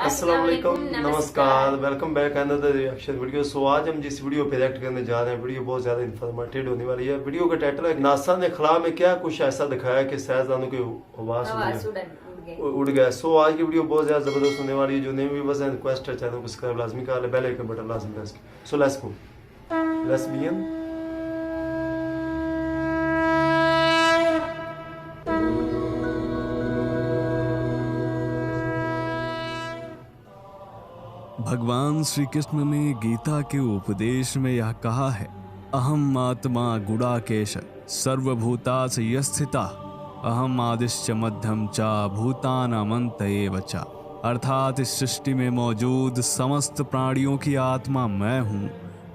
अस्सलाम वालेकुम, नमस्कार, welcome back another reaction video. So आज हम जिस वीडियो पे रिएक्ट करने जा रहे हैं, वीडियो बहुत ज़्यादा इन्फॉर्मेटिव होने वाली है। वीडियो का टाइटल है नासा ने खला में क्या कुछ ऐसा दिखाया कि साइंसदानों की आवाज़ उड़ गया। सो आज की वीडियो बहुत ज़्यादा ज़बरदस्त होने वाली है। जो नए व्यूअर्स हैं रिक्वेस्ट है चैनल को सब्सक्राइब लाजमी कर ले, बेल आइकन बटन लाजमी प्रेस करें। So let's go, let's begin. भगवान श्री कृष्ण ने गीता के उपदेश में यह कहा है, अहम आत्मा गुणाकेश सर्वभूतास यस्थिता अहम आदिश्च मध्यम च भूतानामंत एव च। अर्थात इस सृष्टि में मौजूद समस्त प्राणियों की आत्मा मैं हूँ,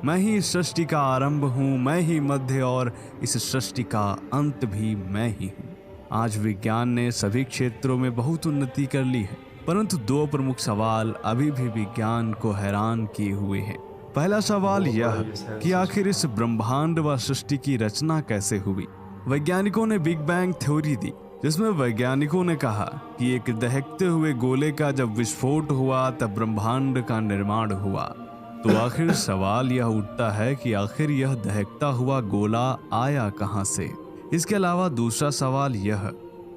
मैं ही इस सृष्टि का आरंभ हूँ, मैं ही मध्य और इस सृष्टि का अंत भी मैं ही हूँ। आज विज्ञान ने सभी क्षेत्रों में बहुत उन्नति कर ली है, परंतु दो प्रमुख सवाल अभी भी विज्ञान को हैरान किए हुए हैं। पहला सवाल यह कि आखिर इस ब्रह्मांड व सृष्टि की रचना कैसे हुई। वैज्ञानिकों ने बिग बैंग थ्योरी दी, जिसमें वैज्ञानिकों ने कहा कि एक दहकते हुए गोले का जब विस्फोट हुआ तब ब्रह्मांड का निर्माण हुआ। तो आखिर सवाल यह उठता है कि आखिर यह दहकता हुआ गोला आया कहां से। इसके अलावा दूसरा सवाल यह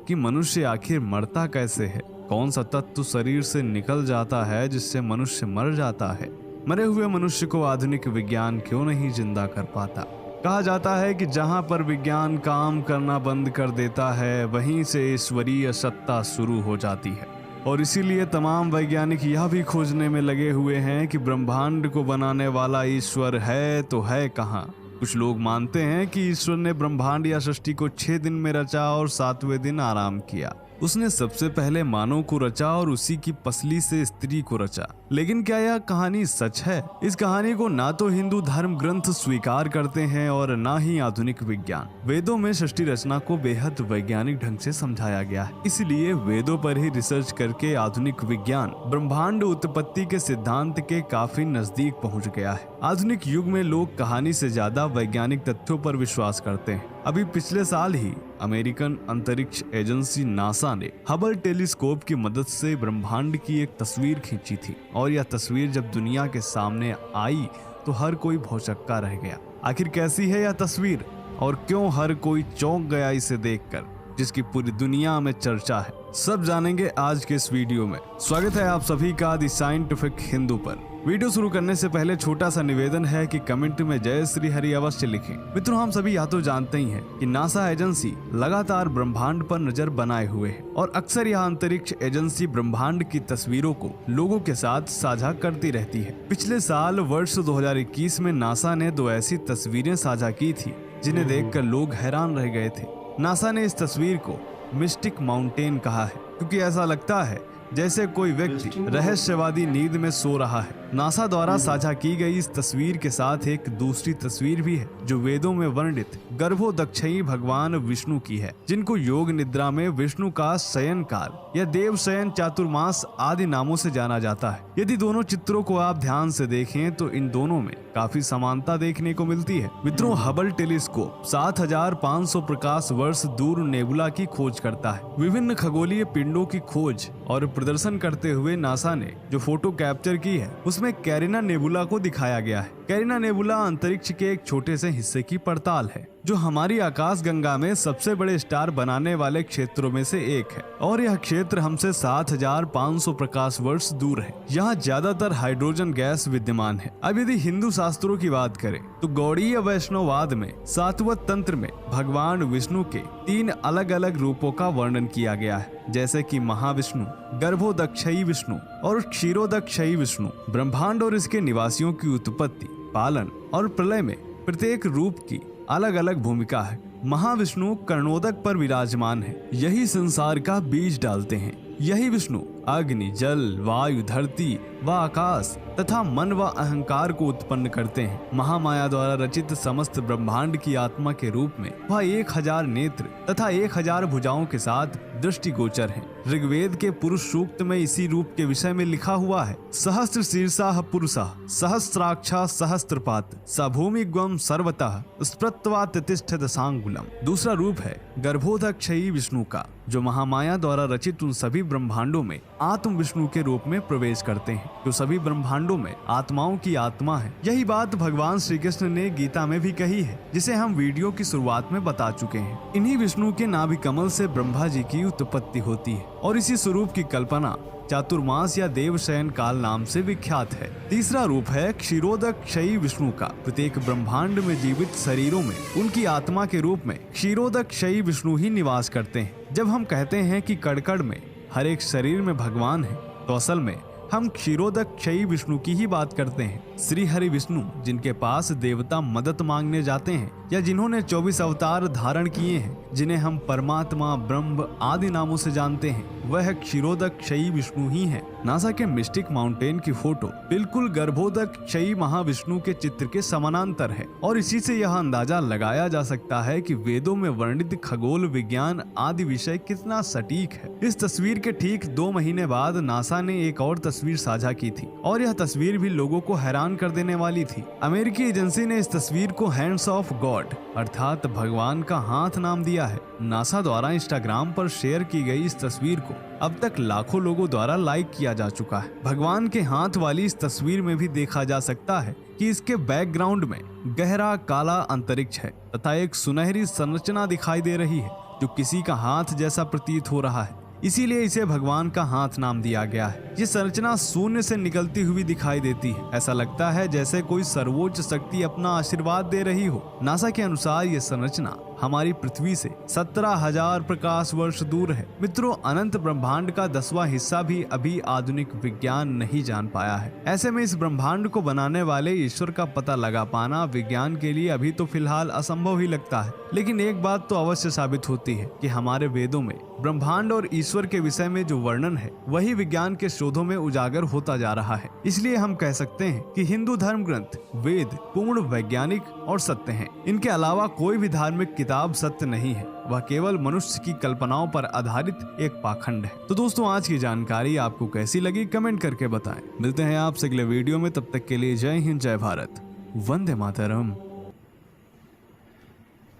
कि मनुष्य आखिर मरता कैसे है। कौन सा तत्व शरीर से निकल जाता है जिससे मनुष्य मर जाता है। मरे हुए मनुष्य को आधुनिक विज्ञान क्यों नहीं जिंदा कर पाता। कहा जाता है कि जहां पर विज्ञान काम करना बंद कर देता है वहीं से ईश्वरीय सत्ता शुरू हो जाती है। और इसीलिए तमाम वैज्ञानिक यह भी खोजने में लगे हुए हैं कि ब्रह्मांड को बनाने वाला ईश्वर है तो है कहाँ। कुछ लोग मानते हैं कि ईश्वर ने ब्रह्मांड या सृष्टि को 6 दिन में रचा और 7वें दिन आराम किया। उसने सबसे पहले मानव को रचा और उसी की पसली से स्त्री को रचा। लेकिन क्या यह कहानी सच है? इस कहानी को ना तो हिंदू धर्म ग्रंथ स्वीकार करते हैं और ना ही आधुनिक विज्ञान। वेदों में सृष्टि रचना को बेहद वैज्ञानिक ढंग से समझाया गया है, इसलिए वेदों पर ही रिसर्च करके आधुनिक विज्ञान ब्रह्मांड उत्पत्ति के सिद्धांत के काफी नजदीक पहुँच गया है। आधुनिक युग में लोग कहानी से ज्यादा वैज्ञानिक तथ्यों पर विश्वास करते हैं। अभी पिछले साल ही अमेरिकन अंतरिक्ष एजेंसी नासा ने हबल टेलीस्कोप की मदद से ब्रह्मांड की एक तस्वीर खींची थी, और यह तस्वीर जब दुनिया के सामने आई तो हर कोई भौचक्का रह गया। आखिर कैसी है यह तस्वीर और क्यों हर कोई चौंक गया इसे देखकर, जिसकी पूरी दुनिया में चर्चा है, सब जानेंगे आज के इस वीडियो में। स्वागत है आप सभी का द साइंटिफिक हिंदू पर। वीडियो शुरू करने से पहले छोटा सा निवेदन है कि कमेंट में जय श्री हरि अवश्य लिखें। मित्रों, हम सभी या तो जानते ही हैं कि नासा एजेंसी लगातार ब्रह्मांड पर नजर बनाए हुए है और अक्सर यह अंतरिक्ष एजेंसी ब्रह्मांड की तस्वीरों को लोगों के साथ साझा करती रहती है। पिछले साल वर्ष 2021 में नासा ने 2 ऐसी तस्वीरें साझा की थी जिन्हें देखकर लोग हैरान रह गए थे। नासा ने इस तस्वीर को मिस्टिक माउंटेन कहा है, क्योंकि ऐसा लगता है जैसे कोई व्यक्ति रहस्यवादी नींद में सो रहा है। नासा द्वारा साझा की गई इस तस्वीर के साथ एक दूसरी तस्वीर भी है जो वेदों में वर्णित गर्भोदक्षयी भगवान विष्णु की है, जिनको योग निद्रा में विष्णु का शयन काल या देव शयन चातुर्मास आदि नामों से जाना जाता है। यदि दोनों चित्रों को आप ध्यान से देखें तो इन दोनों में काफी समानता देखने को मिलती है। मित्रों, हबल टेलीस्कोप 7500 प्रकाश वर्ष दूर नेबुला की खोज करता है। विभिन्न खगोलीय पिंडों की खोज और प्रदर्शन करते हुए नासा ने जो फोटो कैप्चर की है उसमें कैरिना नेबुला को दिखाया गया है। कैरिना नेबुला अंतरिक्ष के एक छोटे से हिस्से की पड़ताल है जो हमारी आकाश गंगा में सबसे बड़े स्टार बनाने वाले क्षेत्रों में से एक है, और यह क्षेत्र हमसे 7500 प्रकाश वर्ष दूर है। यहाँ ज्यादातर हाइड्रोजन गैस विद्यमान है। अब यदि हिंदू शास्त्रों की बात करें तो गौड़ीय वैष्णववाद में सातवत तंत्र में भगवान विष्णु के 3 अलग अलग रूपों का वर्णन किया गया है, जैसे कि महाविष्णु, गर्भोदक्षयी विष्णु और क्षीरोदक्षयी विष्णु। ब्रह्मांड और इसके निवासियों की उत्पत्ति, पालन और प्रलय में प्रत्येक रूप की अलग अलग भूमिका है। महाविष्णु कर्णोदक पर विराजमान है, यही संसार का बीज डालते हैं। यही विष्णु अग्नि, जल, वायु, धरती व आकाश तथा मन व अहंकार को उत्पन्न करते हैं। महामाया द्वारा रचित समस्त ब्रह्मांड की आत्मा के रूप में वह 1000 नेत्र तथा 1000 भुजाओं के साथ दृष्टिगोचर है। ऋग्वेद के पुरुष सूक्त में इसी रूप के विषय में लिखा हुआ है, सहस्त्र शीर्षा पुरुषः सहस्त्राक्षा सहस्त्रपात स भूमिग्वम सर्वतः स्प्रत्वा तिष्ठत सांगुलम। दूसरा रूप है गर्भोदक्षयी विष्णु का, जो महामाया द्वारा रचित उन सभी ब्रह्मांडों में आत्म विष्णु के रूप में प्रवेश करते हैं, जो सभी ब्रह्मांडों में आत्माओं की आत्मा है। यही बात भगवान श्री कृष्ण ने गीता में भी कही है, जिसे हम वीडियो की शुरुआत में बता चुके हैं। इन्हीं विष्णु के नाभि कमल से ब्रह्मा जी की उत्पत्ति होती है और इसी स्वरूप की कल्पना चातुर्मास या देव शयन काल नाम से विख्यात है। तीसरा रूप है क्षीरोदक क्षयी विष्णु का। प्रत्येक ब्रह्मांड में जीवित शरीरों में उनकी आत्मा के रूप में क्षीरोदक क्षयी विष्णु ही निवास करते हैं। जब हम कहते हैं कि कड़कड़ में हर एक शरीर में भगवान है, तो असल में हम क्षीरोदक क्षयी विष्णु की ही बात करते हैं। श्री हरि विष्णु, जिनके पास देवता मदद मांगने जाते हैं या जिन्होंने 24 अवतार धारण किए हैं, जिन्हें हम परमात्मा, ब्रह्म आदि नामों से जानते हैं, वह क्षीरोदक क्षयी विष्णु ही है। नासा के मिस्टिक माउंटेन की फोटो बिल्कुल गर्भोदक क्षयी महाविष्णु के चित्र के समानांतर है और इसी से यह अंदाजा लगाया जा सकता है कि वेदों में वर्णित खगोल विज्ञान आदि विषय कितना सटीक है। इस तस्वीर के ठीक 2 महीने बाद नासा ने एक और तस्वीर साझा की थी और यह तस्वीर भी लोगों को हैरान कर देने वाली थी। अमेरिकी एजेंसी ने इस तस्वीर को हैंड्स ऑफ गॉड अर्थात भगवान का हाथ नाम दिया है। नासा द्वारा इंस्टाग्राम पर शेयर की गई इस तस्वीर को अब तक लाखों लोगों द्वारा लाइक किया जा चुका है। भगवान के हाथ वाली इस तस्वीर में भी देखा जा सकता है कि इसके बैकग्राउंड में गहरा काला अंतरिक्ष है तथा एक सुनहरी संरचना दिखाई दे रही है जो किसी का हाथ जैसा प्रतीत हो रहा है, इसीलिए इसे भगवान का हाथ नाम दिया गया है। ये संरचना शून्य से निकलती हुई दिखाई देती है। ऐसा लगता है जैसे कोई सर्वोच्च शक्ति अपना आशीर्वाद दे रही हो। नासा के अनुसार ये संरचना हमारी पृथ्वी से 17,000 प्रकाश वर्ष दूर है। मित्रों, अनंत ब्रह्मांड का 10वां हिस्सा भी अभी आधुनिक विज्ञान नहीं जान पाया है। ऐसे में इस ब्रह्मांड को बनाने वाले ईश्वर का पता लगा पाना विज्ञान के लिए अभी तो फिलहाल असंभव ही लगता है। लेकिन एक बात तो अवश्य साबित होती है कि हमारे वेदों में ब्रह्मांड और ईश्वर के विषय में जो वर्णन है वही विज्ञान के शोधों में उजागर होता जा रहा है। इसलिए हम कह सकते हैं कि हिंदू धर्म ग्रंथ वेद पूर्ण वैज्ञानिक और सत्य हैं। इनके अलावा कोई भी धार्मिक किताब सत्य नहीं है, वह केवल मनुष्य की कल्पनाओं पर आधारित एक पाखंड है। तो दोस्तों, आज की जानकारी आपको कैसी लगी कमेंट करके बताएं। मिलते हैं आपसे अगले वीडियो में, तब तक के लिए जय हिंद, जय भारत, वंदे मातरम।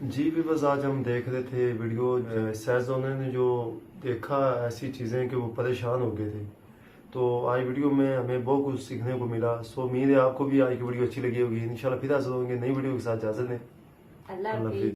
जी भी बस आज हम देख रहे थे वीडियो, सैजोने ने जो देखा ऐसी चीज़ें कि वो परेशान हो गए थे। तो आज वीडियो में हमें बहुत कुछ सीखने को मिला। सो उम्मीद है आपको भी आज की वीडियो अच्छी लगी होगी। इंशाल्लाह फिर हाजिर होंगे नई वीडियो के साथ। इजाज़त दें। अल्लाह हाफिज़।